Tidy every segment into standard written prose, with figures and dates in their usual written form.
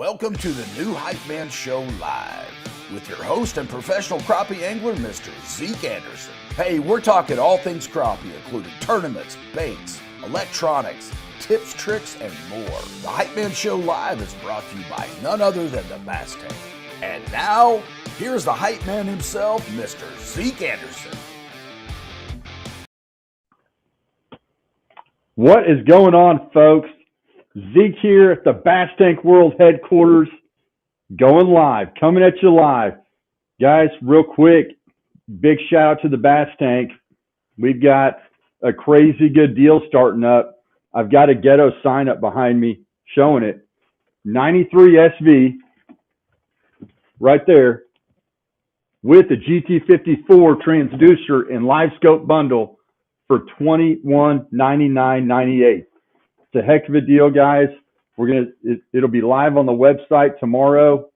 Welcome to the new Hypeman Show Live with your host and professional crappie angler, Mr. Zeke Anderson. Hey, we're talking all things crappie, including tournaments, baits, electronics, tips, tricks, and more. The Hypeman Show Live is brought to you by none other than the Bass Tank. And now, here's the hype man himself, Mr. Zeke Anderson. What is going on, folks? Zeke here at the Bass Tank World Headquarters, going live, coming at you live. Guys, real quick, big shout out to the Bass Tank. We've got a crazy good deal starting up. I've got a ghetto sign up behind me showing it. 93 SV right there with the GT54 transducer and Livescope bundle for $21.99.98. It's a heck of a deal, guys. It'll be live on the website tomorrow.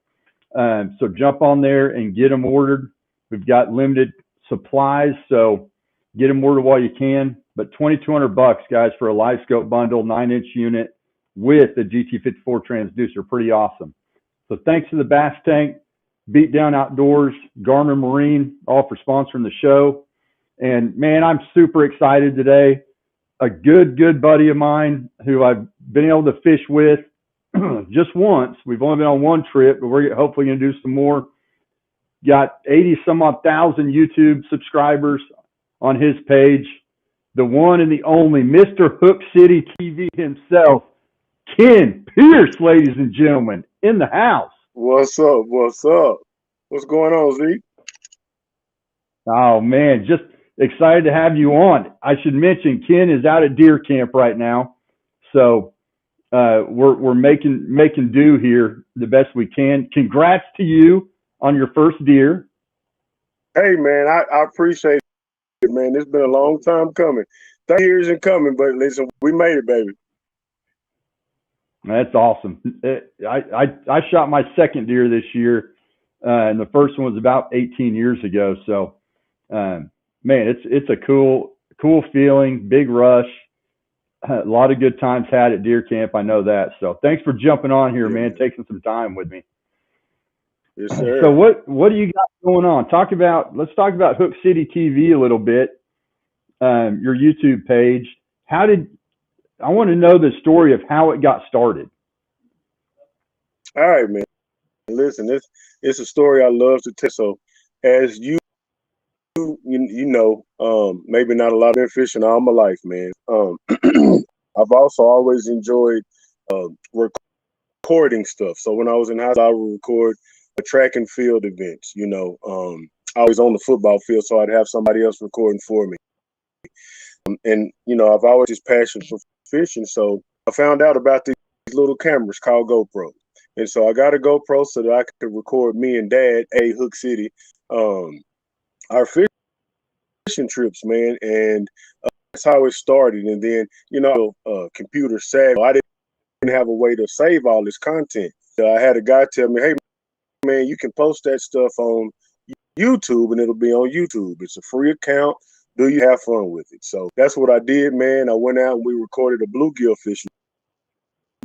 So jump on there and get them ordered. We've got limited supplies, so get them ordered while you can. But $2,200, guys, for a Livescope bundle, 9-inch unit with the GT54 transducer. Pretty awesome. So thanks to the Bass Tank, Beat Down Outdoors, Garner Marine, all for sponsoring the show. And man, I'm super excited today. A good buddy of mine who I've been able to fish with just once. We've only been on one trip, but we're hopefully going to do some more. Got 80 some odd thousand YouTube subscribers on his page. The one and the only Mr. Hook City TV himself, Ken Pierce, ladies and gentlemen, in the house. What's up? What's up? What's going on, Zeke? Oh man, just excited to have you on. I should mention Ken is out at deer camp right now, so we're making do here the best we can. Congrats to you on your first deer. Hey man, I appreciate it, man. It's been a long time coming. 30 years in coming, but listen, we made it, baby. That's awesome. I shot my second deer this year, and the first one was about 18 years ago. So, man, it's a cool feeling, big rush, a lot of good times had at deer camp. I know that. So thanks for jumping on here, man, taking some time with me. Yes, sir. So what do you got going on? Let's talk about Hook City TV a little bit. Your YouTube page. I want to know the story of how it got started. All right, man. Listen, it's a story I love to tell. So as you know, maybe not a lot of fishing all my life, man. I've also always enjoyed recording stuff. So when I was in high school, I would record track and field events. I was on the football field, so I'd have somebody else recording for me. And I've always just passion for fishing, so I found out about these little cameras called GoPro, and so I got a GoPro so that I could record me and Dad at Hook City, our fishing trips, man, and that's how it started. And then computer savvy, I didn't have a way to save all this content. So I had a guy tell me, "Hey, man, you can post that stuff on YouTube, and it'll be on YouTube. It's a free account. Do you have fun with it?" So that's what I did, man. I went out and we recorded a bluegill fishing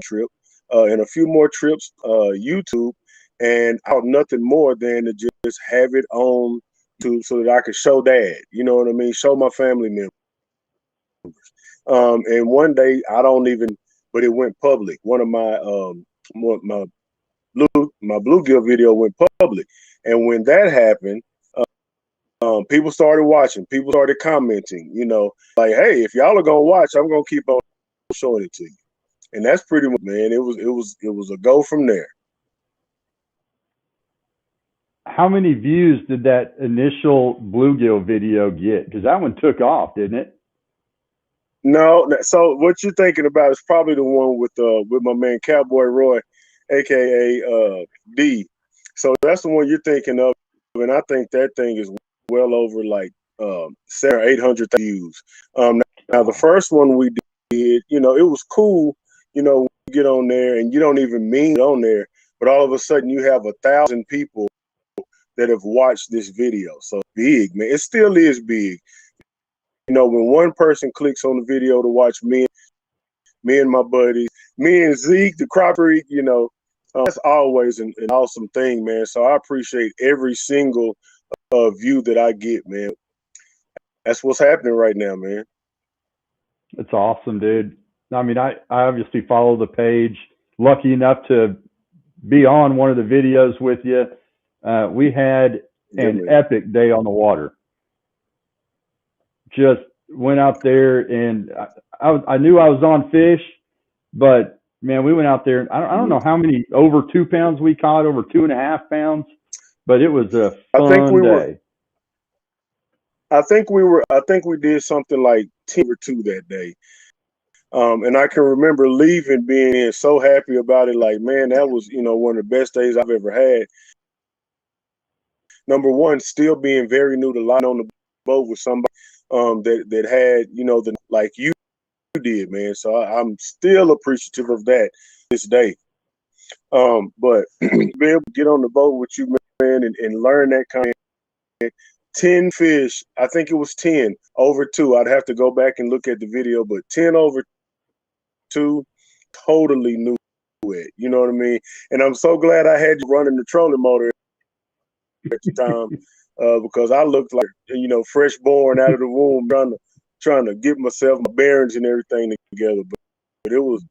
trip and a few more trips, YouTube, and out nothing more than to just have it on YouTube so that I could show Dad, you know what I mean? Show my family members. And one day, but it went public. One of my bluegill video went public. And when that happened, people started watching. People started commenting, like, "Hey, if y'all are gonna watch, I'm gonna keep on showing it to you." And that's pretty much, man. It was a go from there. How many views did that initial bluegill video get? Because that one took off, didn't it? No. So what you're thinking about is probably the one with my man Cowboy Roy, aka D. So that's the one you're thinking of, and I think that thing is well over like 700 or 800 views. Now the first one we did, it was cool. You get on there and you don't even mean it on there, but all of a sudden you have 1,000 people that have watched this video. So big, man. It still is big. When one person clicks on the video to watch me and my buddies, me and Zeke, the Crappie, That's always an awesome thing, man. So I appreciate every single view that I get, man. That's what's happening right now, man. It's awesome, dude. I mean, I obviously follow the page. Lucky enough to be on one of the videos with you. We had Yeah, an man. epic day on the water. Just went out there and I knew I was on fish, but man, we went out there. I don't know how many, over 2 pounds we caught, over 2.5 pounds, but it was a I think fun we were. day. I think we were. I think we did something like 10 or 2 that day. And I can remember leaving, being so happy about it. Like, man, that was, one of the best days I've ever had. Number one, still being very new to lying on the boat with somebody that had, like you did, man. So I'm still appreciative of that this day. But be able to get on the boat with you, man, and learn that kind of 10 fish. I think it was 10 over 2. I'd have to go back and look at the video, but 10 over 2, totally new it. You know what I mean? And I'm so glad I had you running the trolling motor at the time, because I looked like, fresh born out of the womb, trying to get myself, my bearings and everything together. But it was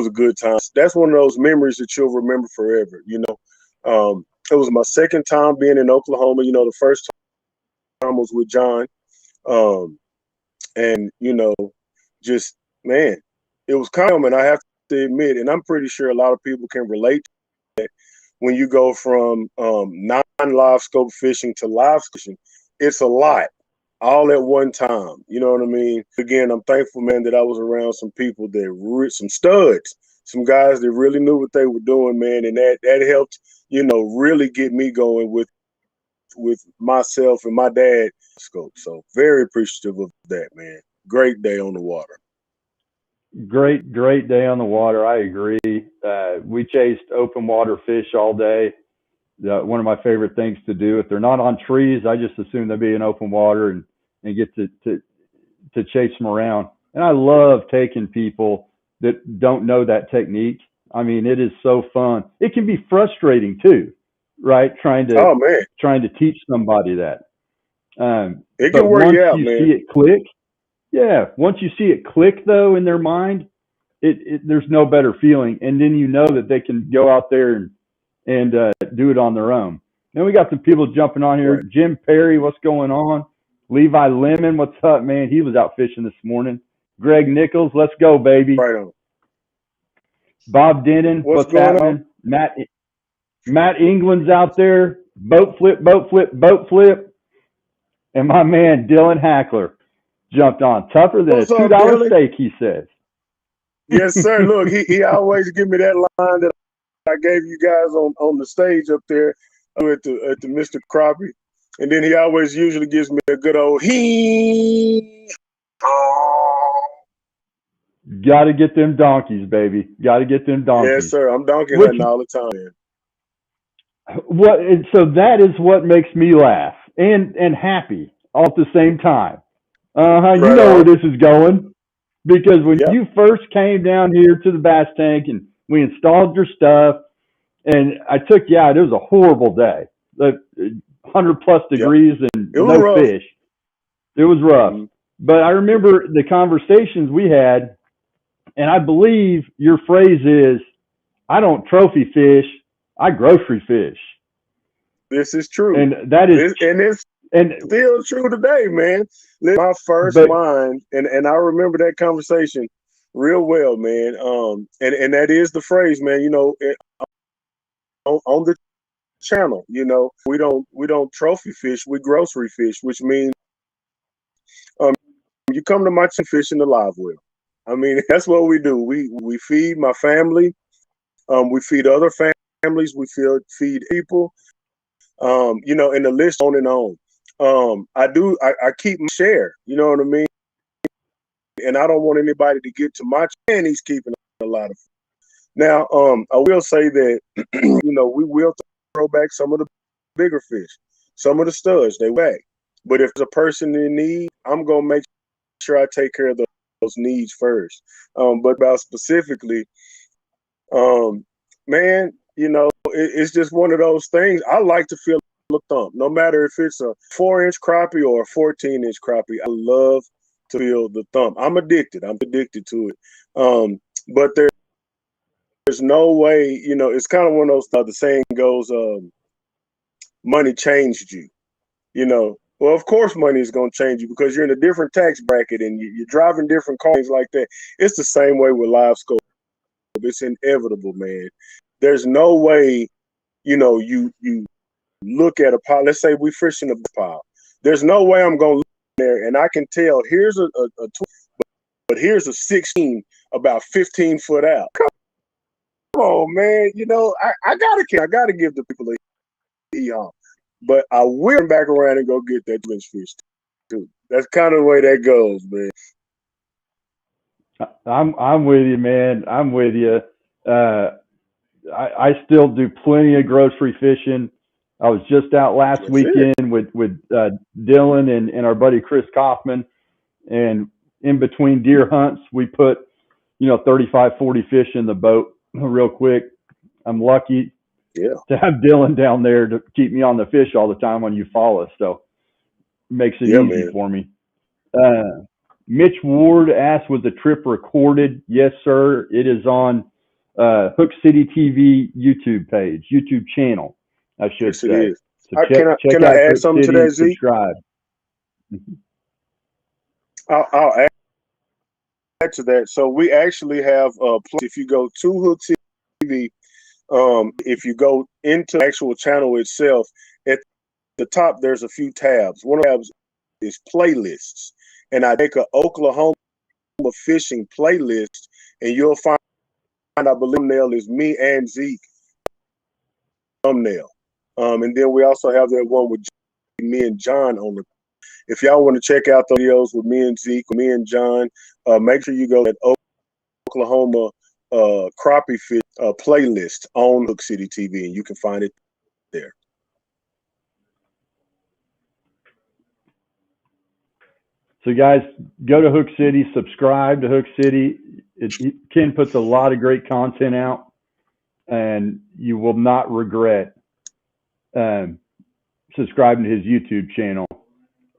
a good time. That's one of those memories that you'll remember forever. It was my second time being in Oklahoma. The first time was with John, and just, man, it was common. I have to admit, and I'm pretty sure a lot of people can relate to that. When you go from non-Livescope fishing to live fishing, it's a lot all at one time. You know what I mean? Again, I'm thankful, man, that I was around some people some studs, some guys that really knew what they were doing, man, and that helped, really get me going with myself and my dad scope. So very appreciative of that, man. Great day on the water. Great day on the water. I agree. We chased open water fish all day. One of my favorite things to do. If they're not on trees, I just assume they'll be in open water and get to chase them around. And I love taking people that don't know that technique. I mean, it is so fun. It can be frustrating too, right? Oh, man, Trying to teach somebody that. it But can wear once you out, you man. see it click, yeah, once you see it click though in their mind, there's no better feeling. And then you know that they can go out there and do it on their own. Then we got some people jumping on here. Right. Jim Perry, what's going on? Levi Lemon, what's up, man? He was out fishing this morning. Greg Nichols, let's go, baby. Right on. Bob Denon, What's what's going on? happening? Matt England's out there. Boat flip. And my man Dylan Hackler jumped on. Tougher than a What's up, $2 Dylan? steak, he says. Yes, sir. Look, he always give me that line that I gave you guys on the stage up there at the Mr. Crappie, and then he always usually gives me a good old he. Got to get them donkeys, baby. Got to get them donkeys. Yes, sir. I'm donkey hunting all the time, man. And so that is what makes me laugh and happy all at the same time. Right You know on. where this is going, because when Yep. you first came down here to the bass tank and we installed your stuff and I took you out, it was a horrible day, 100+ degrees and It was no rough. fish. It was rough. Mm-hmm. But I remember the conversations we had, and I believe your phrase is, I don't trophy fish, I grocery fish. This is true, And that is, it's and still true today, man. My first but line, and I remember that conversation real well, man. And that is the phrase, man. On the channel, we don't trophy fish, we grocery fish, which means you come to my fish in the live well. I mean, that's what we do. We feed my family, we feed other families, we feed people, and the list on and on. I keep my share, you know what I mean? And I don't want anybody to get to my and he's keeping a lot of. Now, I will say that, we will throw back some of the bigger fish, some of the studs, they whack. But if there's a person in need, I'm going to make sure I take care of those needs first. But about specifically, man, It's just one of those things. I like to feel a thump, no matter if it's a 4-inch crappie or a 14-inch crappie. I love to feel the thump. I'm addicted. I'm addicted to it. But there's no way, it's kind of one of those, the saying goes, money changed you, Well, of course money is going to change you because you're in a different tax bracket and you're driving different cars like that. It's the same way with Livescope. It's inevitable, man. There's no way, you look at a pile. Let's say we fishing a pile. There's no way I'm going to look there and I can tell here's a 20, but here's a 16 about 15 foot out. Come on, man. I gotta give the people a eon. But I will come back around and go get that fish too. That's kind of the way that goes, man. I'm with you, man. I'm with you. I still do plenty of grocery fishing. I was just out last weekend with Dylan and our buddy Chris Kaufman, and in between deer hunts, we put 35, 40 fish in the boat real quick. I'm lucky to have Dylan down there to keep me on the fish all the time when you follow, so it makes it easy for me. Mitch Ward asked, was the trip recorded? Yes, sir. It is on Hook City TV YouTube channel, I should say. It is. So can I add something to that, Zeke? Subscribe. I'll add to that. So we actually have if you go to Hook City TV, if you go into the actual channel itself, at the top there's a few tabs. One of the tabs is playlists, and I take an Oklahoma fishing playlist, and you'll find I believe thumbnail is me and Zeke thumbnail. And then we also have that one with me and John on the. If y'all want to check out the videos with me and Zeke, me and John, make sure you go to Oklahoma crappie fish playlist on Hook City TV, and you can find it there. So guys, go to Hook City, subscribe to Hook City. Ken puts a lot of great content out, and you will not regret subscribing to his YouTube channel.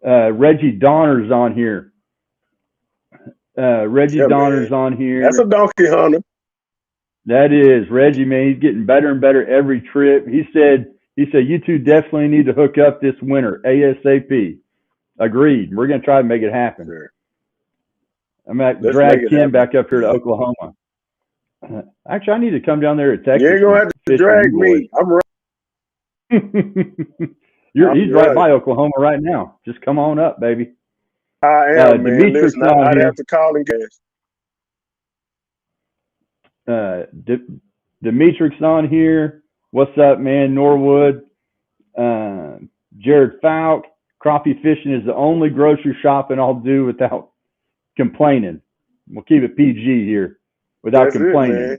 Reggie Donner's on here. Donner's on here. That's a donkey hunter. That is Reggie, man. He's getting better and better every trip. He said you two definitely need to hook up this winter ASAP. Agreed. We're gonna try to make it happen. Sure. I'm gonna drag Ken back up here to Oklahoma. Actually, I need to come down there to Texas. You ain't gonna have to drag me. I'm right. He's right by Oklahoma right now. Just come on up, baby. I am, man. Listen, I'd have to call and gas. Demetric's on here. What's up, man? Norwood. Jared Falk. Crappie fishing is the only grocery shopping I'll do without complaining. We'll keep it PG here. Without complaining.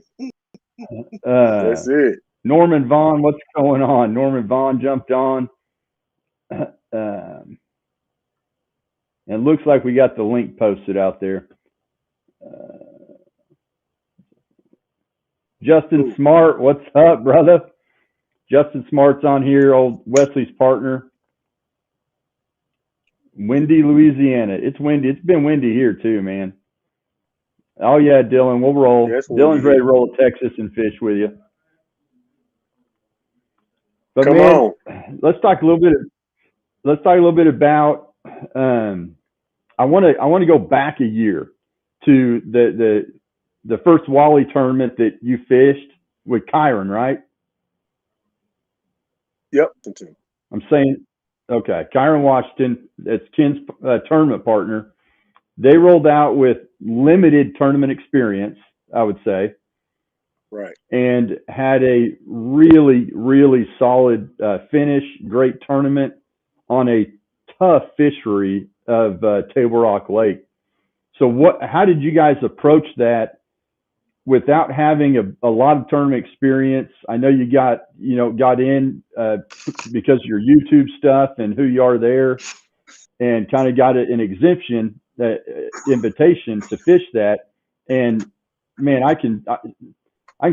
That's it. Norman Vaughn, what's going on? Norman Vaughn jumped on. And it looks like we got the link posted out there. Justin Smart, what's up, brother? Justin Smart's on here, old Wesley's partner. Windy, Louisiana. It's windy. It's been windy here too, man. Oh yeah, Dylan, we'll roll. Dylan's ready to roll to Texas and fish with you. But Come on. Let's talk a little bit about. I want to go back a year to the first Wally tournament that you fished with Kyron, right? Yep. I'm saying, okay, Kyron Washington, that's Ken's tournament partner. They rolled out with limited tournament experience, I would say. Right. And had a really, really solid finish, great tournament on a tough fishery of Table Rock Lake. So how did you guys approach that without having a lot of tournament experience? I know you got in because of your YouTube stuff and who you are there, and kind of got an exemption, invitation to fish that. And man, I can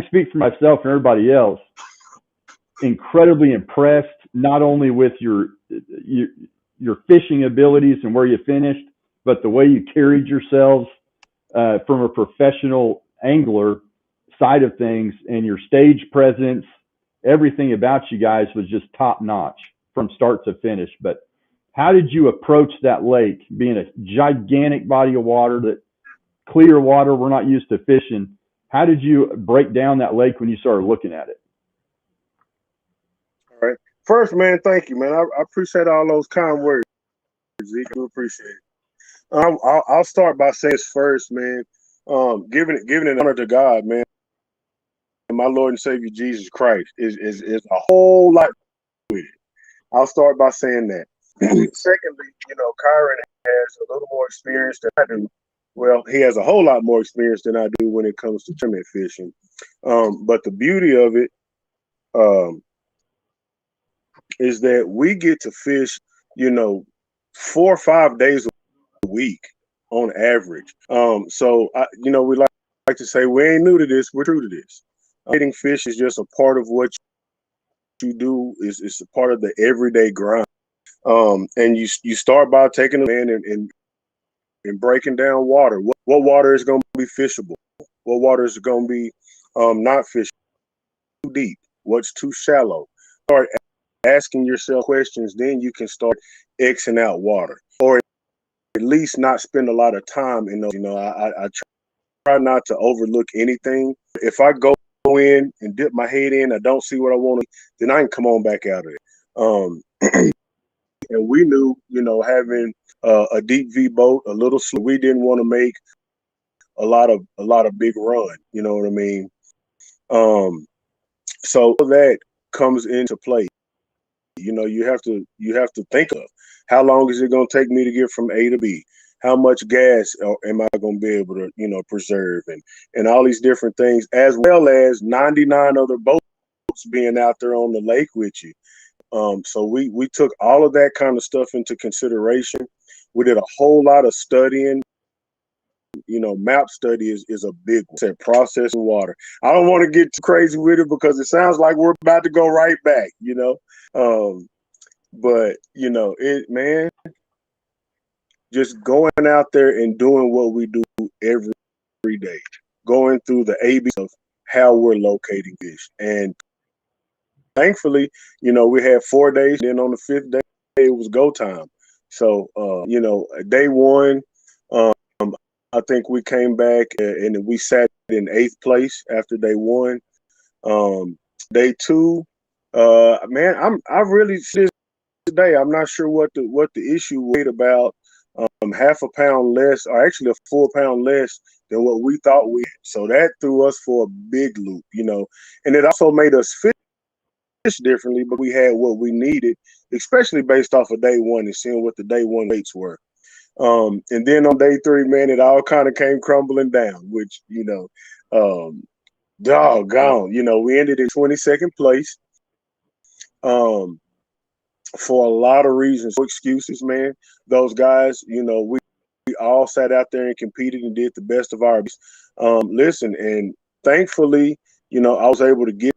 speak for myself and everybody else. incredibly impressed, not only with your fishing abilities and where you finished, but the way you carried yourselves from a professional angler side of things, and your stage presence. Everything about you guys was just top notch from start to finish. But how did you approach that lake, being a gigantic body of water, that clear water we're not used to fishing? How did you break down that lake when you started looking at it? All right. First, man, thank you, man. I appreciate all those kind words, Zeke. I do appreciate it. I'll start by saying this first, man. Giving it honor to God, man. My Lord and Savior Jesus Christ is a whole lot with it. I'll start by saying that. Secondly, Kyron has a little more experience than I do. Well, he has a whole lot more experience than I do when it comes to tournament fishing. But the beauty of it is that we get to fish, 4 or 5 days a week on average. So we like to say we ain't new to this, we're true to this. Hitting fish is just a part of what you do. It's a part of the everyday grind. And you start by taking them in and breaking down water. What water is going to be fishable? What water is going to be not fishable? Too deep? What's too shallow? Start asking yourself questions. Then you can start Xing out water, or at least not spend a lot of time in those. I try not to overlook anything. If I go in and dip my head in, I don't see what I want to, then I can come on back out of it. And we knew, having a deep V boat, a little slow, we didn't want to make a lot of big run. You know what I mean? So that comes into play. You have to think of how long is it going to take me to get from A to B? How much gas am I going to be able to, preserve, and all these different things, as well as 99 other boats being out there on the lake with you. So we took all of that kind of stuff into consideration. We did a whole lot of studying. Map study is a big one. Said processing water. I don't want to get too crazy with it because it sounds like we're about to go right back, but man, just going out there and doing what we do every day, going through the ABs of how we're locating fish. And thankfully, we had 4 days. Then on the 5th day, it was go time. So, day one, I think we came back and we sat in 8th place after day one. Day two, man, I really today, I'm not sure what the issue was about. Half a pound less, or actually a full pound less than what we thought we had. So that threw us for a big loop, and it also made us fish differently, but we had what we needed, especially based off of day one and seeing what the day one weights were. And then on day three, man, it all kind of came crumbling down, which, doggone, we ended in 22nd place. For a lot of reasons, no excuses, man. Those guys, we all sat out there and competed and did the best of our best. Listen, and thankfully, I was able to get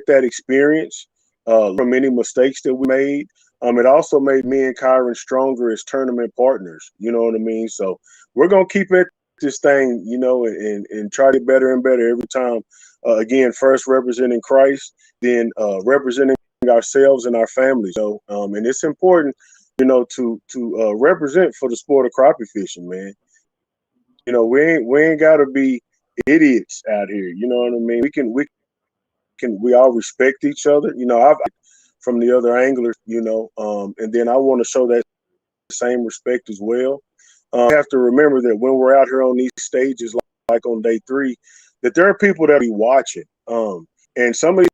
that experience from any mistakes that we made. It also made me and Kyron stronger as tournament partners. You know what I mean? So we're gonna keep at this thing, and try to get better and better every time. Again, first representing Christ, then representing ourselves and our families. And it's important, to represent for the sport of crappie fishing, man. We ain't gotta be idiots out here. You know what I mean? We all respect each other. I've from the other anglers, and then I want to show that same respect as well. We have to remember that when we're out here on these stages, like on day three, that there are people that be watching. And some of these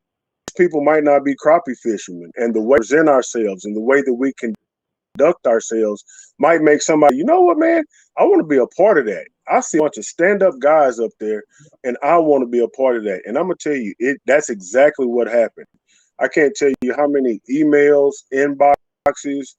people might not be crappie fishermen, and the way we present ourselves and the way that we conduct ourselves might make somebody, you know what, man, I want to be a part of that. I see a bunch of stand-up guys up there, and I want to be a part of that. And I'm going to tell you, that's exactly what happened. I can't tell you how many emails, inboxes,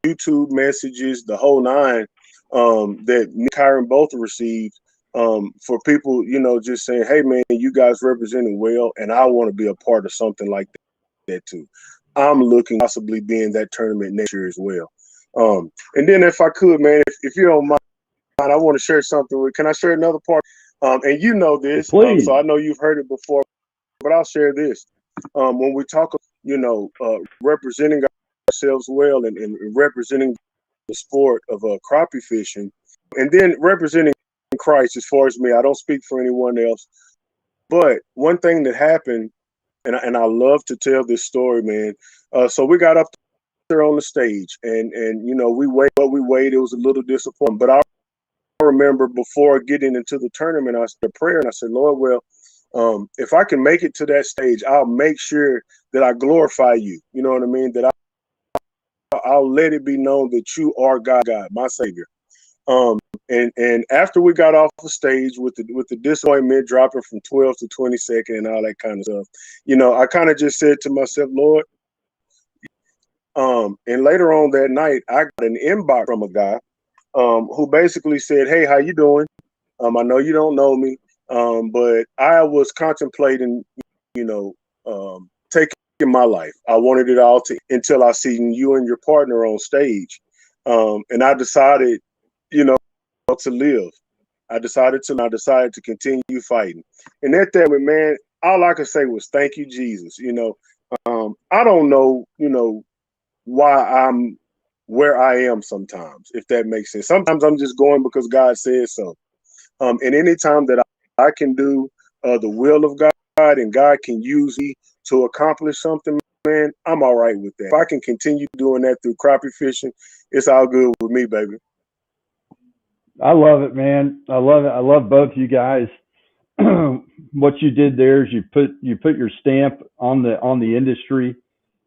YouTube messages, the whole nine, that me and Kyron both received for people, just saying, hey, man, you guys represented well, and I want to be a part of something like that. that too. I'm looking possibly be in that tournament next year as well. And then if I could, man, if you don't mind, I want to share something with. Can I share another part? And you know this, Please. so I know you've heard it before, but I'll share this. When we talk, representing ourselves well and representing the sport of crappie fishing, and then representing Christ as far as me. I don't speak for anyone else. But one thing that happened, and I love to tell this story, man. So we got up there on the stage, and we waited. It was a little disappointing, but I remember before getting into the tournament, I said a prayer, and I said, Lord, well, if I can make it to that stage, I'll make sure that I glorify you. You know what I mean? That I'll let it be known that you are God, my Savior. And after we got off the stage with the disappointment dropping from 12 to 22nd and all that kind of stuff, I kind of just said to myself, Lord, and later on that night, I got an inbox from a guy who basically said, hey, how you doing? I know you don't know me, but I was contemplating, taking my life. I wanted it all until I seen you and your partner on stage. And I decided, to live. I decided to continue fighting. And at that moment, man, all I could say was thank you, Jesus. I don't know, why I'm where I am sometimes, if that makes sense. Sometimes I'm just going because God says so. And anytime that I can do the will of God and God can use me to accomplish something, man, I'm all right with that. If I can continue doing that through crappie fishing, it's all good with me, baby. I love it, man. I love it. I love both you guys. What you did there is you put your stamp on the industry.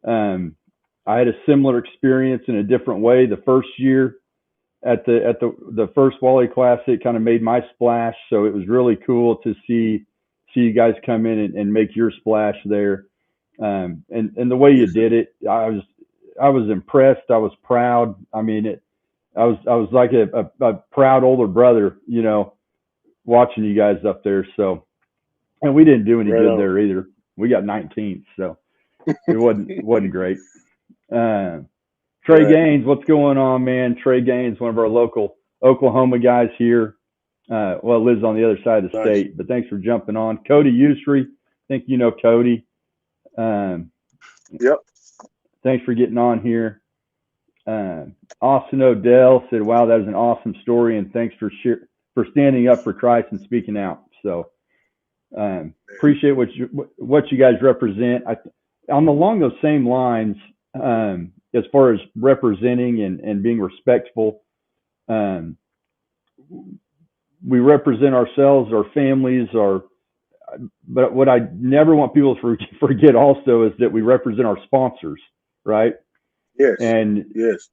I had a similar experience in a different way. The first year at the first Wally Classic kind of made my splash, so it was really cool to see you guys come in and make your splash there. And the way you did it, I was impressed. I was proud. I mean, I was like a proud older brother, watching you guys up there. So, and we didn't do any good there either. We got 19th, so it wasn't great. Trey Gaines, what's going on, man? Trey Gaines, one of our local Oklahoma guys here. Lives on the other side of the state, but thanks for jumping on. Cody Usry, I think you know Cody. Yep. Thanks for getting on here. Austin Odell said, wow, that was an awesome story, and thanks for standing up for Christ and speaking out. So appreciate what you guys represent. Along those same lines, as far as representing and being respectful, we represent ourselves, our families, but what I never want people to forget also is that we represent our sponsors, right? Yes. And yes.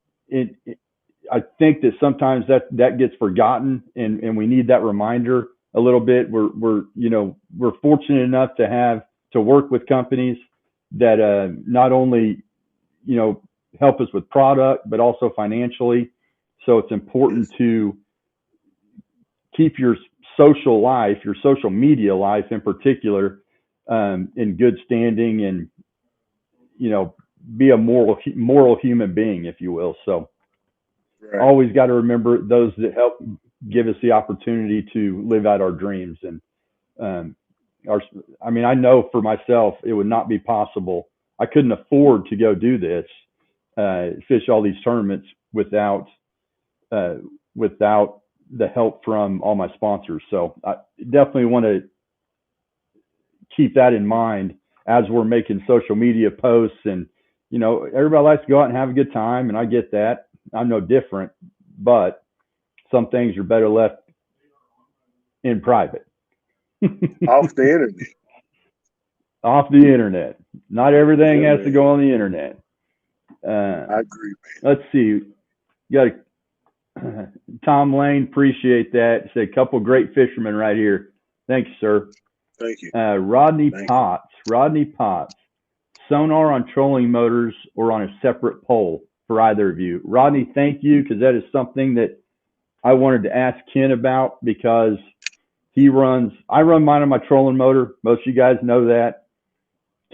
I think that sometimes that gets forgotten, and we need that reminder a little bit. We're fortunate enough to work with companies that not only help us with product but also financially. So it's important to keep your social life, your social media life in particular, in good standing, and be a moral human being, if you will. So always got to remember those that help give us the opportunity to live out our dreams. And I know for myself, it would not be possible. I couldn't afford to go do this, fish all these tournaments without the help from all my sponsors. So I definitely want to keep that in mind as we're making social media posts. And, everybody likes to go out and have a good time, and I get that. I'm no different, but some things are better left in private. Off the internet. Off the internet. Not everything has to go on the internet. I agree, man. Let's see. You got Tom Lane, appreciate that. Say a couple great fishermen right here. Thanks, sir. Thank you. Rodney Potts. Sonar on trolling motors or on a separate pole for either of you. Rodney, thank you, because that is something that I wanted to ask Ken about, because I run mine on my trolling motor. Most of you guys know that.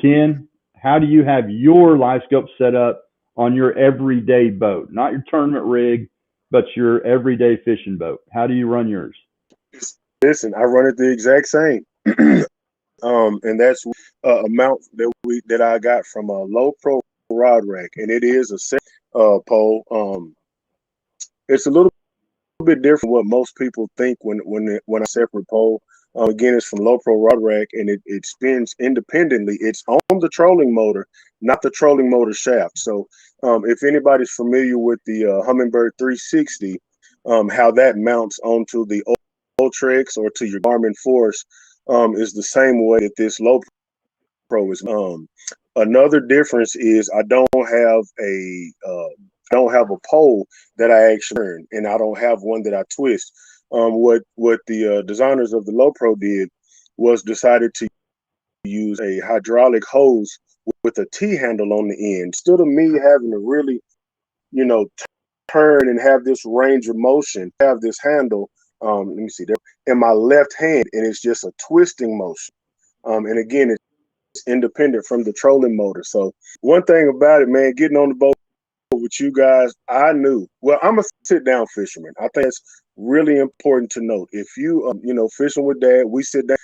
Ken how do you have your Livescope set up on your everyday boat? Not your tournament rig, but your everyday fishing boat. How do you run yours? Listen, I run it the exact same. And that's a mount that I got from a low pro rod rack, and it is a set pole. It's a little bit different from what most people think when I separate pole. Again, it's from low pro rod rack, and it spins independently. It's on the trolling motor, not the trolling motor shaft. So if anybody's familiar with the Humminbird 360, how that mounts onto the Ultrex or to your Garmin Force is the same way that this low pro is. Another difference is I don't have a pole that I actually turn, and I don't have one that I twist. What the designers of the Low Pro did was decided to use a hydraulic hose with a T handle on the end. Instead of me having to really, turn and have this range of motion, have this handle, let me see there, in my left hand, and it's just a twisting motion. And again, it's independent from the trolling motor. So one thing about it, man, getting on the boat with you guys, I knew. Well, I'm a sit-down fisherman. I think it's really important to note. If you, fishing with Dad, we sit down.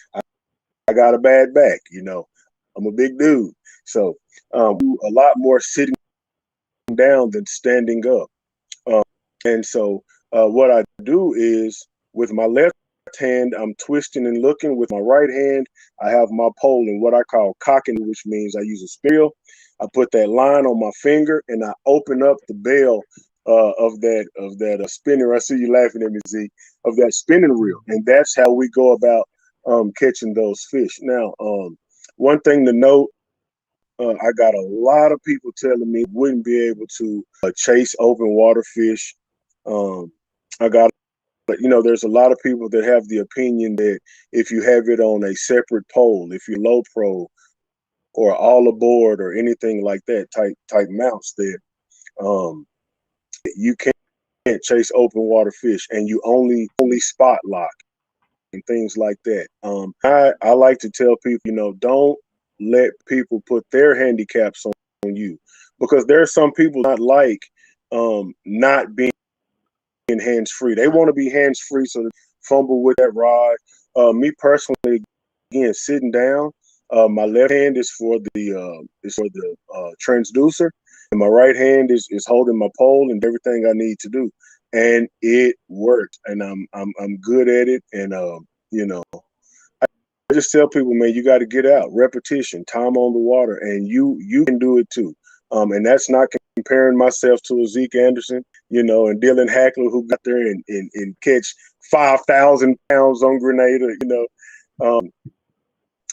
I got a bad back. I'm a big dude, so a lot more sitting down than standing up. And so what I do is with my left hand, I'm twisting and looking. With my right hand, I have my pole in what I call cocking, which means I use a spindle. I put that line on my finger and I open up the bell of that spinner. I see you laughing at me, Zeke, of that spinning reel. And that's how we go about catching those fish. Now, one thing to note, I got a lot of people telling me wouldn't be able to chase open water fish. There's a lot of people that have the opinion that if you have it on a separate pole, if you're low pro or all aboard or anything like that type mounts, that you can't chase open water fish, and you only spot lock and things like that. I like to tell people, don't let people put their handicaps on you, because there are some people not like not being hands-free. They want to be hands-free, so they fumble with that rod. Me personally, again, sitting down, my left hand is for the transducer, and my right hand is holding my pole and everything I need to do, and it worked, and I'm good at it. And I just tell people, man, you got to get out, repetition, time on the water, and you can do it too. And that's not comparing myself to a Zeke Anderson, and Dylan Hackler, who got there and catch 5,000 pounds on Grenada,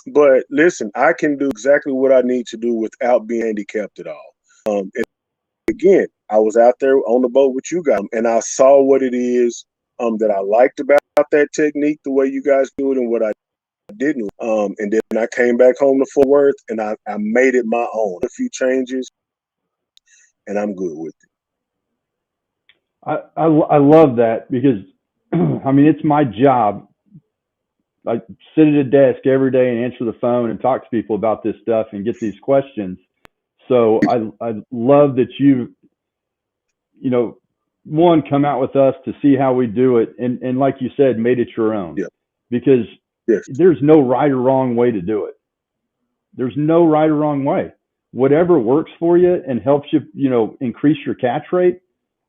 But listen, I can do exactly what I need to do without being handicapped at all. And again, I was out there on the boat with you guys, and I saw what it is that I liked about that technique, the way you guys do it, and what I didn't. And then I came back home to Fort Worth, and I made it my own. A few changes, and I'm good with it. I love that, because it's my job. I sit at a desk every day and answer the phone and talk to people about this stuff and get these questions. So I love that you one, come out with us to see how we do it, and like you said, made it your own. Yeah. Because there's no right or wrong way to do it. There's no right or wrong way. Whatever works for you and helps you, increase your catch rate,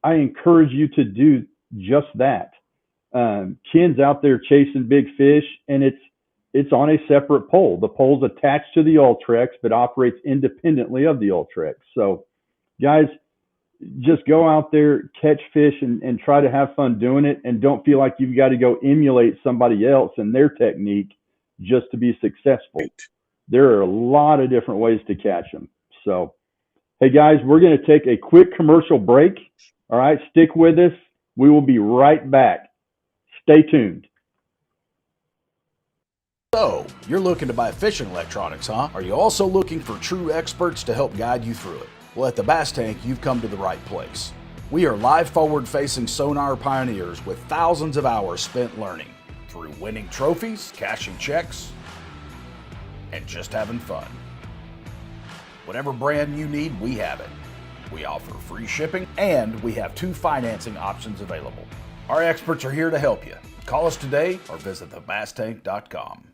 I encourage you to do just that. Ken's out there chasing big fish, and it's on a separate pole. The pole's attached to the Ultrex, but operates independently of the Ultrex. So, guys, just go out there, catch fish, and try to have fun doing it, and don't feel like you've got to go emulate somebody else and their technique just to be successful. There are a lot of different ways to catch them. So, hey, guys, we're going to take a quick commercial break. All right, stick with us. We will be right back. Stay tuned. So, you're looking to buy fishing electronics, huh? Are you also looking for true experts to help guide you through it? Well, at the Bass Tank, you've come to the right place. We are live forward-facing sonar pioneers with thousands of hours spent learning through winning trophies, cashing checks, and just having fun. Whatever brand you need, we have it. We offer free shipping, and we have 2 financing options available. Our experts are here to help you. Call us today or visit themastank.com.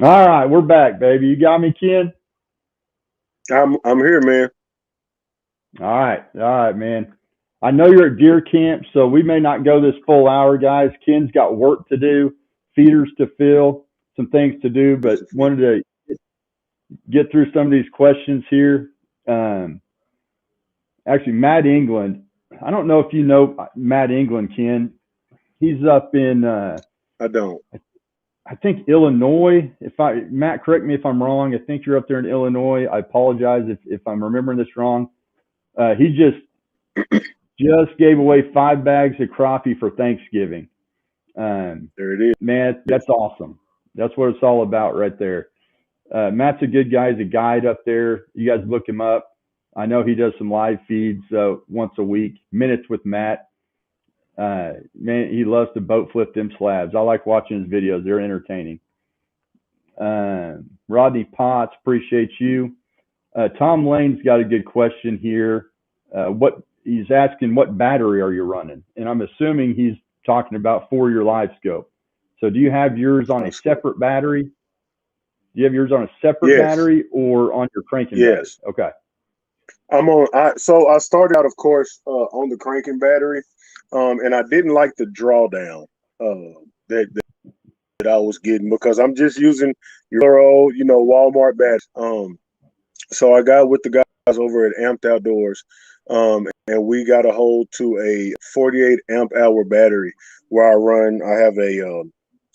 All right, we're back, baby. You got me, Ken? I'm here, man. All right, man. I know you're at deer camp, so we may not go this full hour, guys. Ken's got work to do, feeders to fill, some things to do, but wanted to get through some of these questions here. Actually, Matt England. I don't know if you know Matt England, Ken. He's up in I don't. I think Illinois. Matt, correct me if I'm wrong. I think you're up there in Illinois. I apologize if I'm remembering this wrong. He just gave away 5 bags of crappie for Thanksgiving. There it is. Man, that's awesome. That's what it's all about right there. Matt's a good guy. He's a guide up there. You guys look him up. I know he does some live feeds once a week, Minutes with Matt. Man, he loves to boat flip them slabs. I like watching his videos. They're entertaining. Rodney Potts, appreciate you. Tom Lane's got a good question here. He's asking, what battery are you running? And I'm assuming he's talking about for your Livescope. So do you have yours on a separate battery? Do you have yours on a separate battery or on your cranking battery? Yes. Okay. So I started out, of course, on the cranking battery, and I didn't like the drawdown that I was getting because I'm just using your old, Walmart batteries. So I got with the guys over at Amped Outdoors, and we got a hold to a 48 amp hour battery where I have a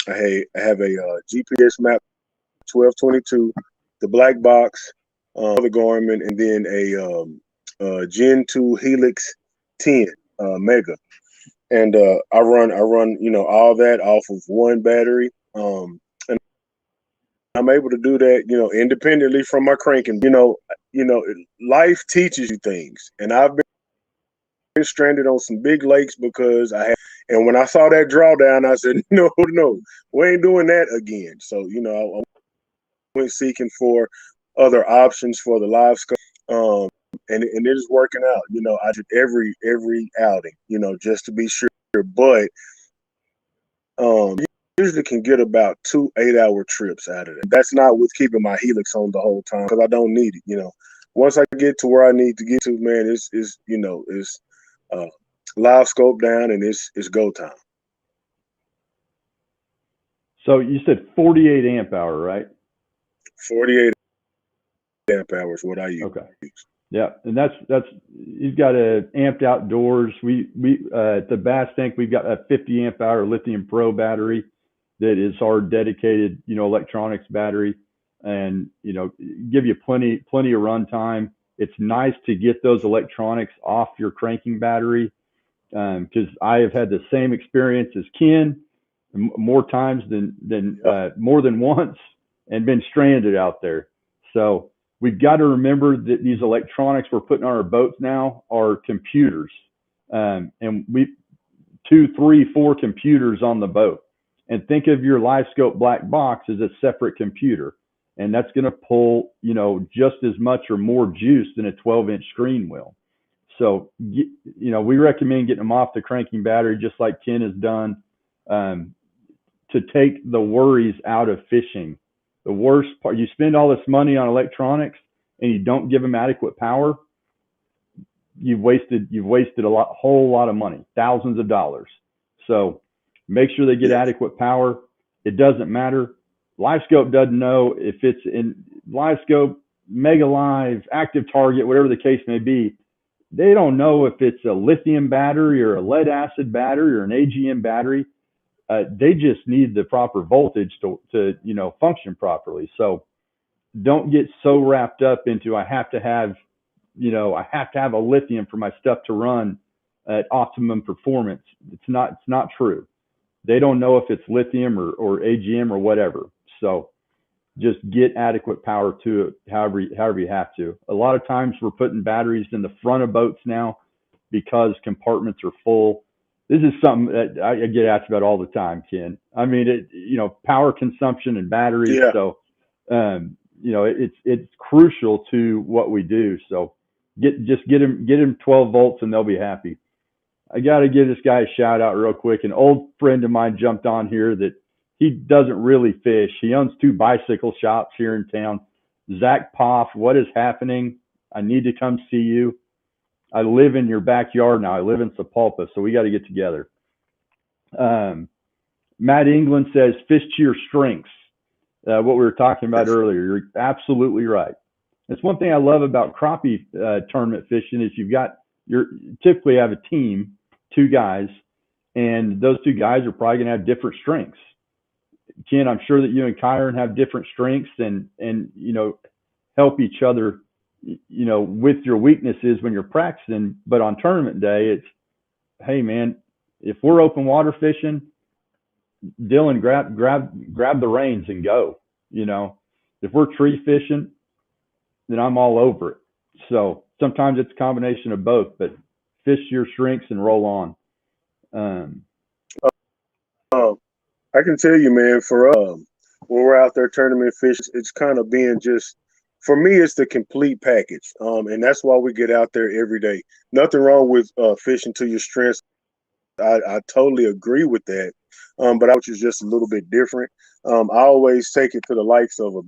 GPS map 1222, the black box, the Garmin, and then a Gen 2 Helix 10 Mega, and I run all that off of one battery, and I'm able to do that independently from my cranking. Life teaches you things, and I've been stranded on some big lakes because and when I saw that drawdown, I said no, we ain't doing that again. So I went seeking for other options for the Livescope, and it is working out. I did every outing, just to be sure. But usually can get about 2 8-hour trips out of it. That's not with keeping my Helix on the whole time because I don't need it. Once I get to where I need to get to, man, it's Livescope down and it's go time. So you said 48 amp hour, right? 48 amp hours, what I use. Okay. Yeah, and that's you've got a Amped Outdoors. We at the Bass Tank, we've got a 50 amp hour Lithium Pro battery that is our dedicated electronics battery, and give you plenty of run time. It's nice to get those electronics off your cranking battery because I have had the same experience as Ken more times than more than once, and been stranded out there. So we've got to remember that these electronics we're putting on our boats now are computers, and we 2, 3, 4 computers on the boat. And think of your Livescope black box as a separate computer, and that's going to pull just as much or more juice than a 12-inch screen will. So we recommend getting them off the cranking battery, just like Ken has done, to take the worries out of fishing. The worst part, you spend all this money on electronics and you don't give them adequate power, you've wasted a whole lot of money, thousands of dollars. So make sure they get adequate power. It doesn't matter. Livescope doesn't know if it's in Livescope, Mega Live, Active Target, whatever the case may be. They don't know if it's a lithium battery or a lead acid battery or an AGM battery. They just need the proper voltage to function properly. So don't get so wrapped up into I have to have a lithium for my stuff to run at optimum performance. It's not true. They don't know if it's lithium or AGM or whatever. So just get adequate power to it however you have to. A lot of times we're putting batteries in the front of boats now because compartments are full. This is something that I get asked about all the time, Ken. I mean, power consumption and batteries. Yeah. So, it's crucial to what we do. So get him 12 volts and they'll be happy. I got to give this guy a shout out real quick. An old friend of mine jumped on here that he doesn't really fish. He owns 2 bicycle shops here in town. Zach Poff, what is happening? I need to come see you. I live in your backyard now. I live in Sapulpa, so we got to get together. Matt England says, fish to your strengths. What we were talking about earlier. You're absolutely right. That's one thing I love about crappie tournament fishing is you typically have a team, 2 guys, and those 2 guys are probably going to have different strengths. Ken, I'm sure that you and Kyron have different strengths and help each other, with your weaknesses when you're practicing. But on tournament day, it's, hey man, if we're open water fishing, Dylan, grab the reins and go. If we're tree fishing, then I'm all over it. So sometimes it's a combination of both, but fish your strengths and roll on. I can tell you, man, for when we're out there tournament fishing, it's kind of being just, for me, it's the complete package. And that's why we get out there every day. Nothing wrong with fishing to your strengths. I totally agree with that. But I was just a little bit different. I always take it to the likes of a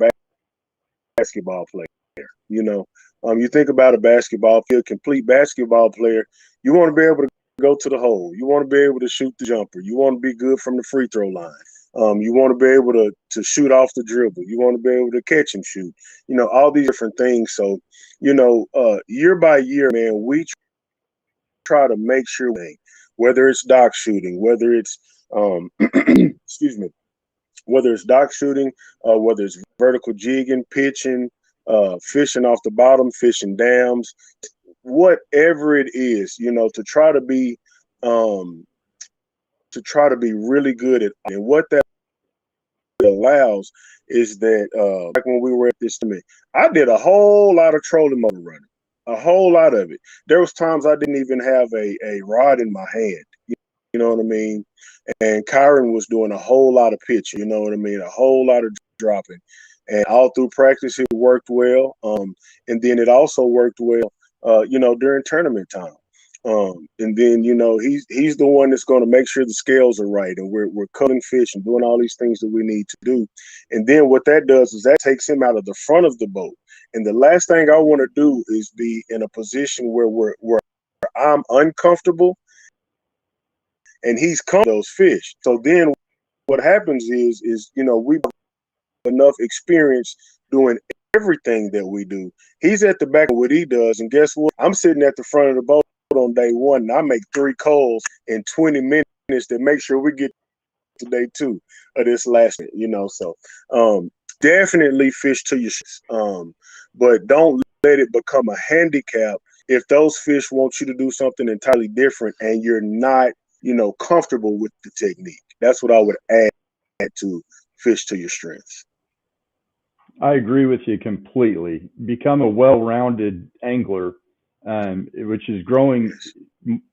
basketball player. You think about a basketball player, complete basketball player, you want to be able to go to the hole. You want to be able to shoot the jumper. You want to be good from the free throw line. You want to be able to shoot off the dribble. You want to be able to catch and shoot. All these different things. So, year by year, man, we try to make sure, whether it's dock shooting, whether it's excuse me, whether it's dock shooting, whether it's vertical jigging, pitching, fishing off the bottom, fishing dams, whatever it is, to try to be really good at. And what that allows is that like when we were at this tournament, I did a whole lot of trolling motor running, a whole lot of it. There was times I didn't even have a rod in my hand. You know what I mean? And Kyron was doing a whole lot of pitching, you know what I mean? A whole lot of dropping. And all through practice, it worked well. And then it also worked well, during tournament time. And then, he's the one that's going to make sure the scales are right. And we're cutting fish and doing all these things that we need to do. And then what that does is that takes him out of the front of the boat. And the last thing I want to do is be in a position where I'm uncomfortable and he's caught those fish. So then what happens is we have enough experience doing everything that we do. He's at the back of what he does, and guess what? I'm sitting at the front of the boat on day 1, and I make 3 calls in 20 minutes to make sure we get to day 2 of this last minute, So definitely fish to your but don't let it become a handicap if those fish want you to do something entirely different and you're not comfortable with the technique. That's what I would add to fish to your strengths. I agree with you completely. Become a well-rounded angler, which is growing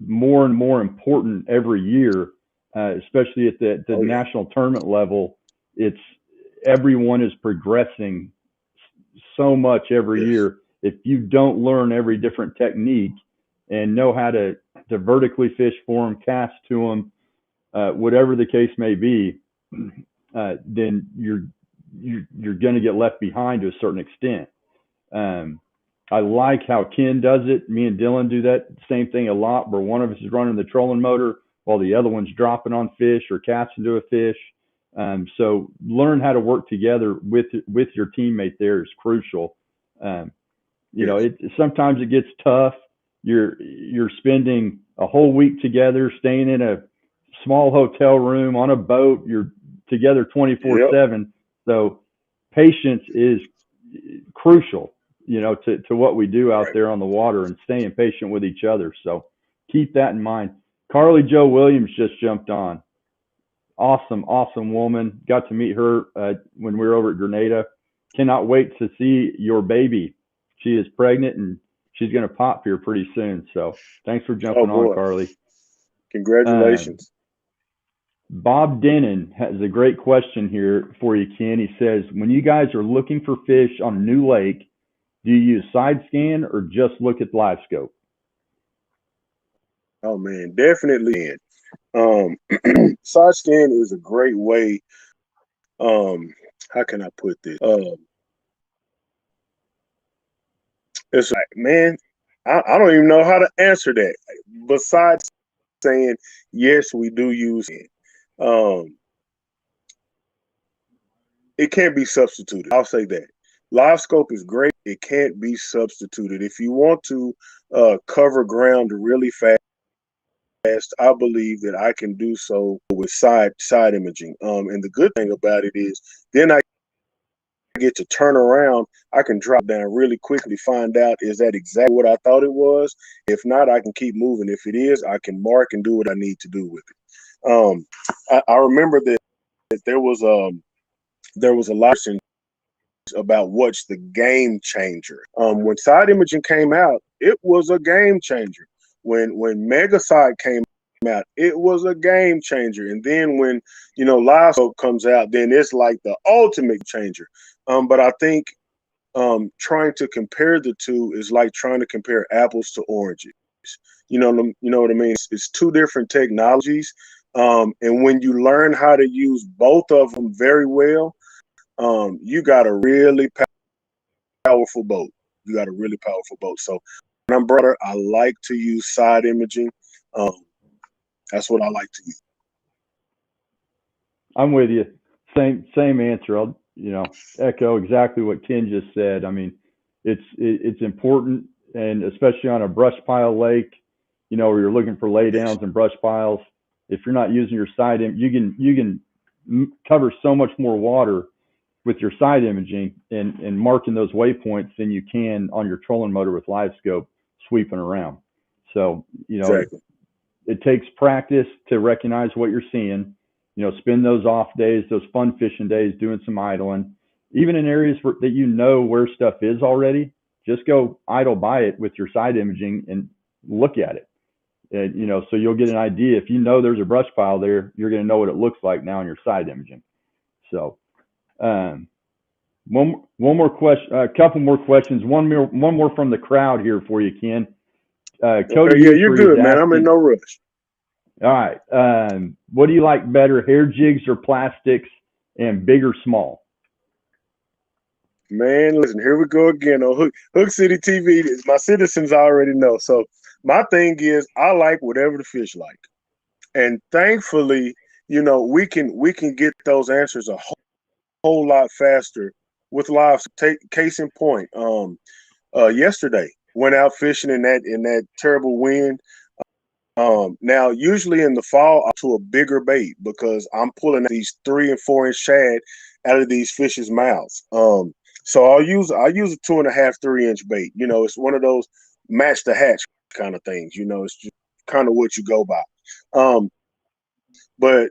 more and more important every year, especially at the national tournament level. It's everyone is progressing so much every year. If you don't learn every different technique and know how to vertically fish for them, cast to them, whatever the case may be, then you're going to get left behind to a certain extent. I like how Ken does it. Me and Dylan do that same thing a lot, where one of us is running the trolling motor while the other one's dropping on fish or casting to a fish. So learn how to work together with your teammate there is crucial. Sometimes it gets tough. You're spending a whole week together, staying in a small hotel room on a boat. You're together 24/7. So patience is crucial, to what we do out there on the water, and staying patient with each other. So keep that in mind. Carly Jo Williams just jumped on. Awesome woman. Got to meet her when we were over at Grenada. Cannot wait to see your baby. She is pregnant and she's going to pop here pretty soon. So thanks for jumping on, Carly. Congratulations. Bob Denon has a great question here for you, Ken. He says, when you guys are looking for fish on a new lake, do you use side scan or just look at Livescope? Oh man, definitely. Um, side scan is a great way. How can I put this? It's like, man, I don't even know how to answer that. Besides saying yes, we do use it. Um, it can't be substituted. I'll say that. Live scope is great. It can't be substituted. If you want to cover ground really fast, I believe that I can do so with side imaging. And the good thing about it is, then I get to turn around. I can drop down really quickly, find out is that exactly what I thought it was. If not, I can keep moving. If it is, I can mark and do what I need to do with it. I remember that there was a lot about what's the game changer. When side imaging came out, it was a game changer. When Mega Side came out, it was a game changer. And then when Live Scope comes out, then it's like the ultimate changer. But I think trying to compare the two is like trying to compare apples to oranges. You know what I mean? It's two different technologies. And when you learn how to use both of them very well, you got a really powerful boat. You got a really powerful boat. So when I'm brother, I like to use side imaging. Um, that's what I like to use. I'm with you. Same answer. I'll echo exactly what Ken just said. I mean, it's important, and especially on a brush pile lake, where you're looking for laydowns and brush piles. If you're not using your you can cover so much more water with your side imaging and marking those waypoints than you can on your trolling motor with live scope sweeping around. So Exactly. it takes practice to recognize what you're seeing. Spend those off days, those fun fishing days, doing some idling, even in areas that where stuff is already. Just go idle by it with your side imaging and look at it. And, so you'll get an idea. If there's a brush pile there, you're going to know what it looks like now in your side imaging. So, one more question, a couple more questions. One more from the crowd here for you, Ken. Cody, Okay, yeah, you're good, man. I'm in no rush. All right. What do you like better, hair jigs or plastics, and big or small? Man, listen, here we go again on Hook City TV. My citizens already know. So my thing is, I like whatever the fish like, and thankfully, we can get those answers a whole lot faster with live. Take case in point. Yesterday went out fishing in that terrible wind. Now, usually in the fall, I'm to a bigger bait because I'm pulling these 3 and 4 inch shad out of these fish's mouths. So I'll use a 2.5, 3 inch bait. It's one of those match the hatch kind of things. It's just kind of what you go by. But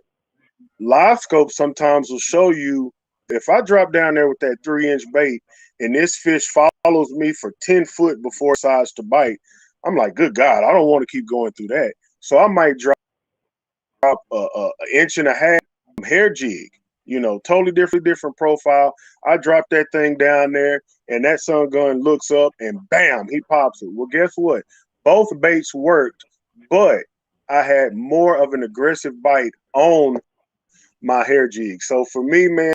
live scope sometimes will show you if I drop down there with that 3 inch bait and this fish follows me for 10 foot before it decides to bite. I'm like, good God, I don't want to keep going through that. So I might drop a inch and a half hair jig, totally different profile. I drop that thing down there and that sun gun looks up and bam, he pops it. Well, guess what? Both baits worked, but I had more of an aggressive bite on my hair jig. So for me, man,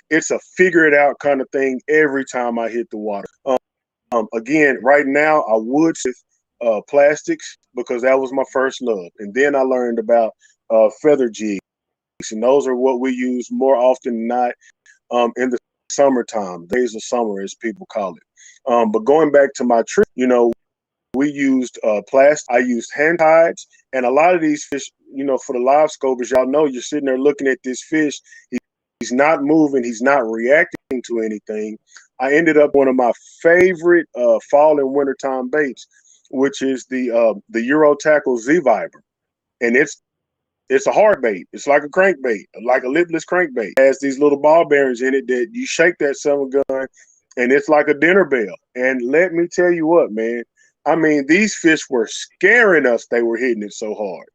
it's a figure it out kind of thing every time I hit the water. Again, right now I would say plastics because that was my first love, and then I learned about feather jigs, and those are what we use more often than not in the summertime, days of summer as people call it. But going back to my trip, we used plastic. I used hand tides, and a lot of these fish, for the live scope, as y'all know, you're sitting there looking at this fish. He's not moving. He's not reacting to anything. I ended up one of my favorite fall and wintertime baits, which is the Euro Tackle Z Viber, and it's a hard bait. It's like a crankbait, like a lipless crankbait. It has these little ball bearings in it that you shake that summer gun, and it's like a dinner bell. And let me tell you what, man. I mean, these fish were scaring us. They were hitting it so hard.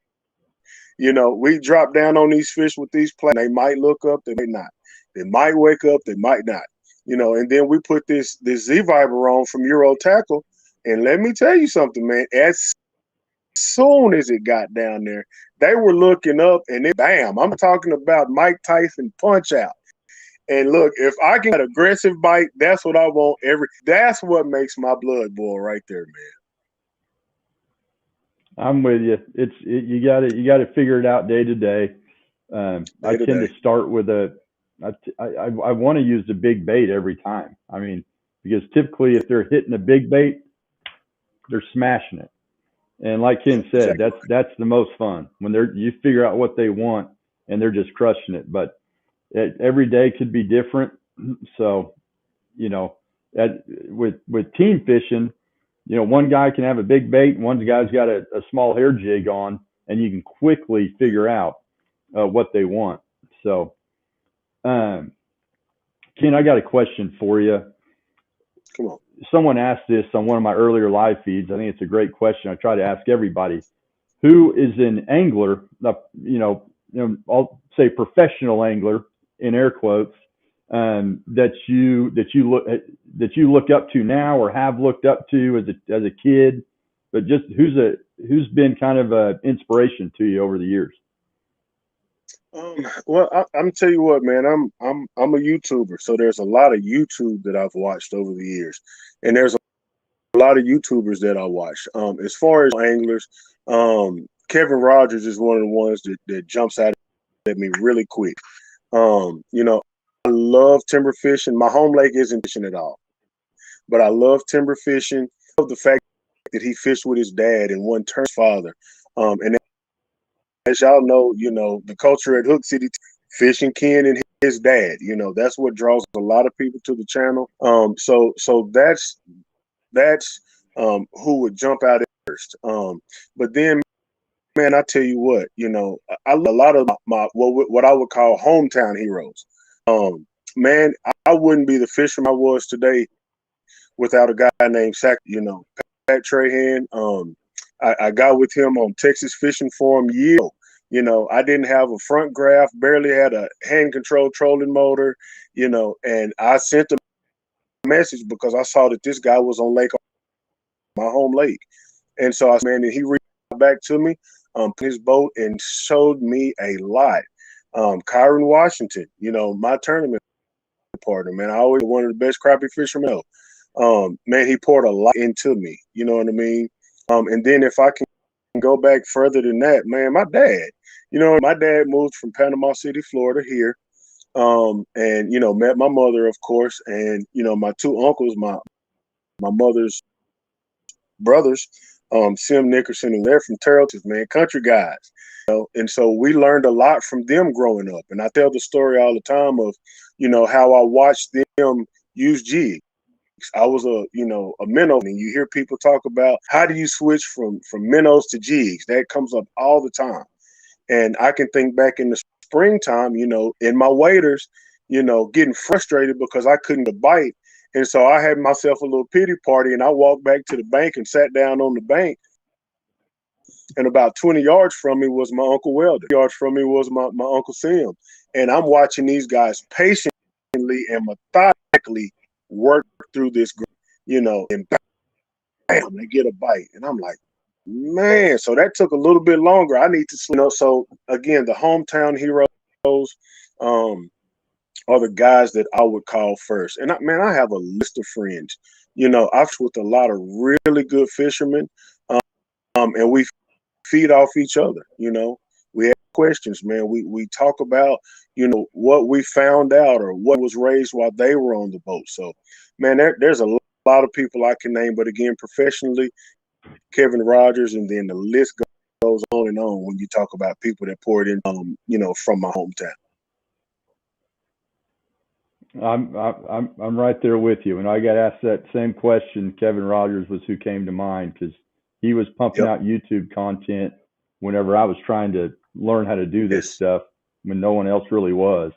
We drop down on these fish with these plans. They might look up, they may not. They might wake up, they might not. And then we put this Z Viber on from Euro Tackle, and let me tell you something, man. As soon as it got down there, they were looking up, and bam! I'm talking about Mike Tyson punch out. And look, if I can get an aggressive bite, that's what I want. That's what makes my blood boil right there, man. I'm with you. You got to figure it out day to day. I tend to start with I want to use the big bait every time. I mean, because typically if they're hitting a big bait, they're smashing it. And like Ken said, that's the most fun when you figure out what they want and they're just crushing it. But every day could be different. So, with team fishing, one guy can have a big bait, one guy's got a small hair jig on, and you can quickly figure out what they want. So, Ken, I got a question for you. Come on. Someone asked this on one of my earlier live feeds. I think it's a great question. I try to ask everybody, who is an angler, I'll say professional angler in air quotes, that you look up to now or have looked up to as a kid, but just who's been kind of an inspiration to you over the years? Well, I'm tell you what, man. I'm a YouTuber, so there's a lot of YouTube that I've watched over the years, and there's a lot of YouTubers that I watch. As far as anglers, Kevin Rogers is one of the ones that jumps out at me really quick. I love timber fishing. My home lake isn't fishing at all, but I love timber fishing. I love the fact that he fished with his dad and one turned his father. And as y'all know, the culture at Hook City, fishing Ken and his dad, that's what draws a lot of people to the channel. So that's who would jump out at first. But then, man, I tell you what, I love a lot of my what I would call hometown heroes. Man, I wouldn't be the fisherman I was today without a guy named Sack, Pat Trahan. I got with him on Texas Fishing Forum years ago. I didn't have a front graft, barely had a hand controlled trolling motor, and I sent a message because I saw that this guy was on my home lake. And so and he reached back to me, his boat, and showed me a lot. Kyron Washington, my tournament partner, man. I always one of the best crappie fishermen. Man, he poured a lot into me. You know what I mean? And then if I can go back further than that, man, my dad. My dad moved from Panama City, Florida, here, and met my mother, of course, and my two uncles, my mother's brothers, Sim Nickerson, and they're from Tarleton, man, country guys. And so we learned a lot from them growing up. And I tell the story all the time of, how I watched them use jigs. I was a minnow, and you hear people talk about how do you switch from minnows to jigs? That comes up all the time. And I can think back in the springtime, in my waders, getting frustrated because I couldn't bite. And so I had myself a little pity party, and I walked back to the bank and sat down on the bank. And about 20 yards from me was my Uncle Welder. Yards from me was my Uncle Sim. And I'm watching these guys patiently and methodically work through this, and bam, they get a bite. And I'm like, man, so that took a little bit longer. I need to, so again, the hometown heroes are the guys that I would call first. And I have a list of friends. I've fished with a lot of really good fishermen, and we feed off each other. We have questions, man. We talk about, what we found out or what was raised while they were on the boat. So, man, there's a lot of people I can name, but again, professionally, Kevin Rogers, and then the list goes on and on when you talk about people that poured in, from my hometown. I'm right there with you. When I got asked that same question, Kevin Rogers was who came to mind because he was pumping out YouTube content whenever I was trying to learn how to do this stuff when no one else really was.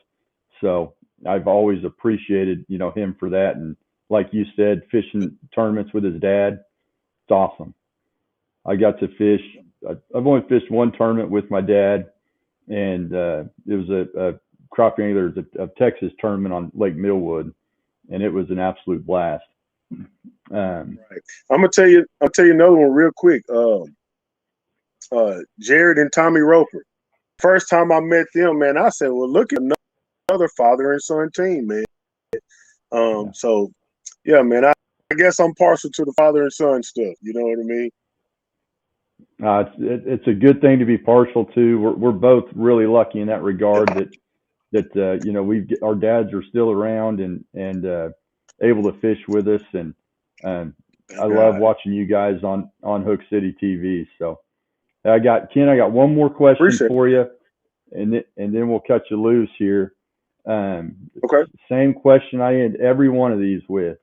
So I've always appreciated, him for that. And like you said, fishing tournaments with his dad, it's awesome. I got to fish. I've only fished one tournament with my dad, and it was a crappie anglers of Texas tournament on Lake Millwood, and it was an absolute blast. Right. I'll tell you another one real quick. Jared and Tommy Roper. First time I met them, man, I said, well, look at another father and son team, man. So yeah, man, I guess I'm partial to the father and son stuff. You know what I mean? It's a good thing to be partial to. We're both really lucky in that regard that you know, our dads are still around and able to fish with us, and I love watching you guys on Hook City TV. So I got one more question for you, and then we'll cut you loose here. Okay. Same question I end every one of these with.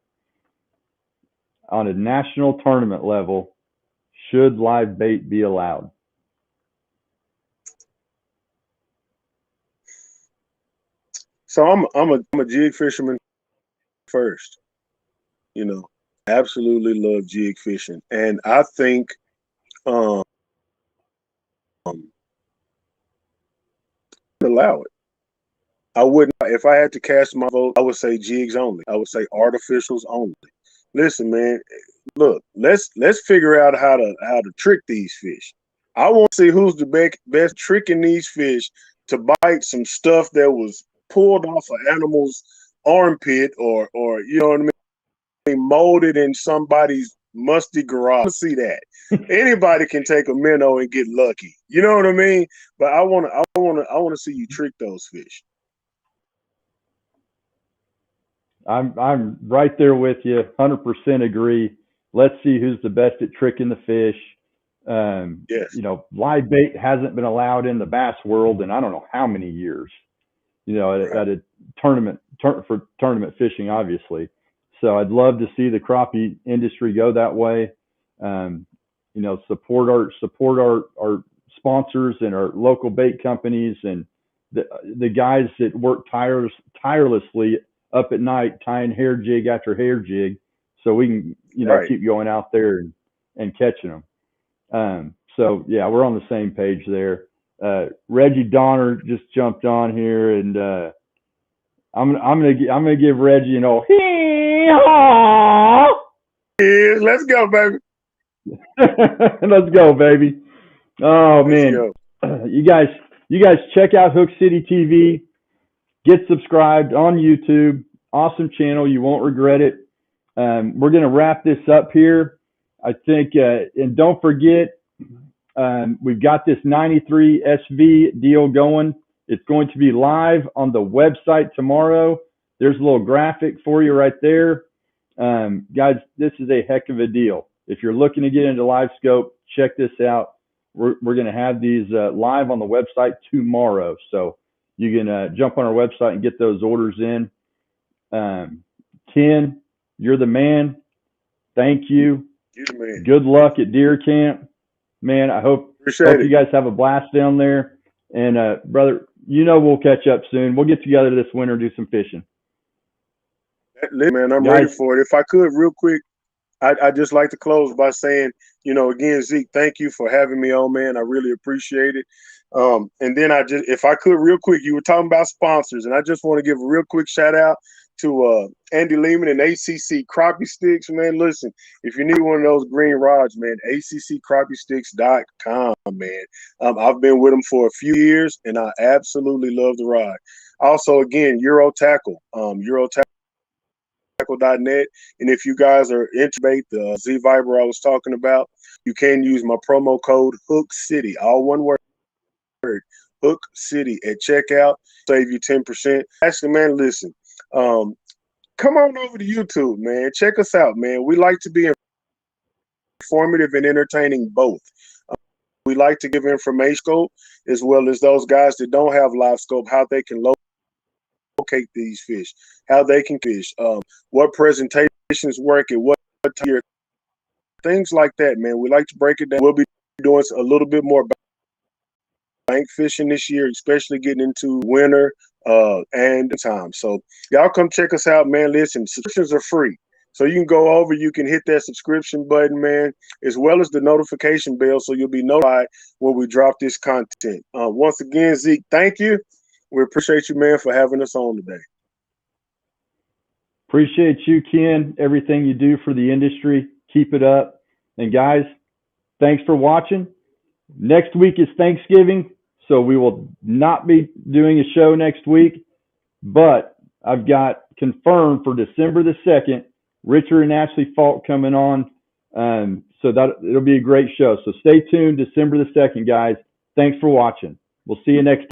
On a national tournament level, should live bait be allowed? So I'm a jig fisherman first. You know, absolutely love jig fishing, and I think allow it. I wouldn't. If I had to cast my vote, I would say jigs only. I would say artificials only. Listen, man. Look, let's figure out how to trick these fish. I want to see who's the best tricking these fish to bite some stuff that was pulled off an animal's armpit or you know what I mean, molded in somebody's musty garage. I see that. Anybody can take a minnow and get lucky. You know what I mean? But I want to see you trick those fish. I'm right there with you. 100% agree. Let's see who's the best at tricking the fish. Yes. You know, live bait hasn't been allowed in the bass world in I don't know how many years. You know, at a tournament for tournament fishing, obviously. So I'd love to see the crappie industry go that way. You know, support our sponsors and our local bait companies and the guys that work tirelessly up at night tying hair jig after hair jig, so we can keep going out there and catching them. So yeah, we're on the same page there. Reggie Donner just jumped on here, and I'm gonna give Reggie an old hee-haw. Yeah, let's go, baby. Let's go, baby. Oh man, you guys check out Hook City TV. Get subscribed on YouTube. Awesome channel. You won't regret it. We're gonna wrap this up here. I think, and don't forget. We've got this 93 SV deal going. It's going to be live on the website tomorrow. There's a little graphic for you right there. Guys, this is a heck of a deal. If you're looking to get into Livescope, check this out. We're going to have these live on the website tomorrow. So you can jump on our website and get those orders in. Ken, you're the man. Thank you. You're the man. Good luck at deer camp. Man, I hope you guys have a blast down there. And brother, we'll catch up soon. We'll get together this winter and do some fishing. Man, I'm ready for it. If I could, real quick, I'd just like to close by saying, again, Zeke, thank you for having me on, man. I really appreciate it. And then if I could, real quick, you were talking about sponsors, and I just want to give a real quick shout out to Andy Lehman and ACC Crappie Sticks, man. Listen, if you need one of those green rods, man, ACCCrappiesticks.com, man. I've been with them for a few years, and I absolutely love the rod. Also, again, Euro Tackle, Tackle.net. And if you guys are interested in the Z Viber I was talking about, you can use my promo code Hook City, all one word, Hook City at checkout, save you 10%. Actually, man, listen. Come on over to YouTube, man. Check us out, man. We like to be informative and entertaining both. We like to give information scope as well as those guys that don't have live scope, how they can locate these fish, how they can fish, what presentations work and what tier, things like that, man. We like to break it down. We'll be doing a little bit more bank fishing this year, especially getting into winter and time. So y'all come check us out, man. Listen, subscriptions are free. So you can go over, you can hit that subscription button, man, as well as the notification bell, so you'll be notified when we drop this content. Once again, Zeke, thank you. We appreciate you, man, for having us on today. Appreciate you, Ken, everything you do for the industry. Keep it up. And guys, thanks for watching. Next week is Thanksgiving, so we will not be doing a show next week, but I've got confirmed for December the 2nd, Richard and Ashley Falk coming on. So that it'll be a great show. So stay tuned, December the 2nd, guys. Thanks for watching. We'll see you next time.